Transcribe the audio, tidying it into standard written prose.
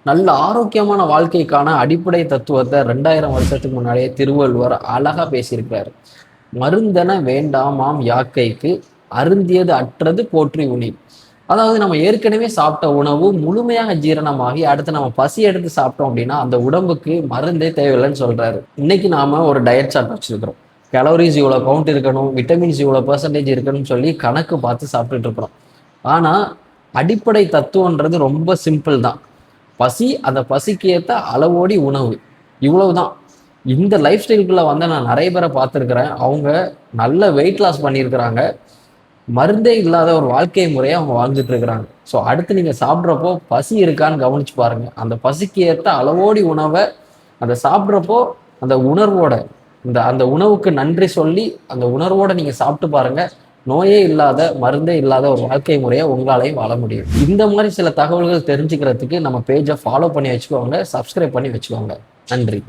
நல்ல ஆரோக்கியமான வாழ்க்கைக்கான அடிப்படை தத்துவத்தை 2000 வருஷத்துக்கு முன்னாடியே திருவள்ளுவர் அழகா பேசியிருக்கிறாரு. மருந்தென வேண்டாமாம் யாக்கைக்கு அருந்தியது அற்றது போற்றி உணி. அதாவது நம்ம ஏற்கனவே சாப்பிட்ட உணவு முழுமையாக ஜீரணமாகி அடுத்து நம்ம பசி எடுத்து சாப்பிட்டோம் அப்படின்னா அந்த உடம்புக்கு மருந்தே தேவையில்லைன்னு சொல்றாரு. இன்னைக்கு நாம ஒரு டயட் சார்ட் வச்சிருக்கிறோம். கலோரிஸ் இவ்வளோ கவுண்ட் இருக்கணும், விட்டமின்ஸ் இவ்வளோ பெர்சன்டேஜ் இருக்கணும்னு சொல்லி கணக்கு பார்த்து சாப்பிட்டுட்டு இருக்கிறோம். ஆனா அடிப்படை தத்துவன்றது ரொம்ப சிம்பிள் தான். பசி, அந்த பசிக்கு ஏற்ற அளவோடி உணவு, இவ்வளவுதான். இந்த லைஃப் ஸ்டைலுக்குள்ள வந்து நான் நிறைய பேரை பார்த்துருக்கிறேன். அவங்க நல்ல வெயிட் லாஸ் பண்ணியிருக்கிறாங்க. மருந்தே இல்லாத ஒரு வாழ்க்கை முறையை அவங்க வாழ்ந்துட்டு இருக்கிறாங்க. ஸோ அடுத்து நீங்க சாப்பிட்றப்போ பசி இருக்கான்னு கவனிச்சு பாருங்க. அந்த பசிக்கு ஏற்ற அளவோடி உணவை அந்த சாப்பிட்றப்போ அந்த உணர்வோட இந்த அந்த உணவுக்கு நன்றி சொல்லி அந்த உணர்வோட நீங்க சாப்பிட்டு பாருங்க. நோயே இல்லாத, மருந்தே இல்லாத ஒரு வாழ்க்கை முறையை உங்களாலையும் வாழ முடியும். இந்த மாதிரி சில தகவல்கள் தெரிஞ்சுக்கிறதுக்கு நம்ம பேஜை ஃபாலோ பண்ணி வச்சுக்கோங்க, சப்ஸ்கிரைப் பண்ணி வச்சுக்கோங்க. நன்றி.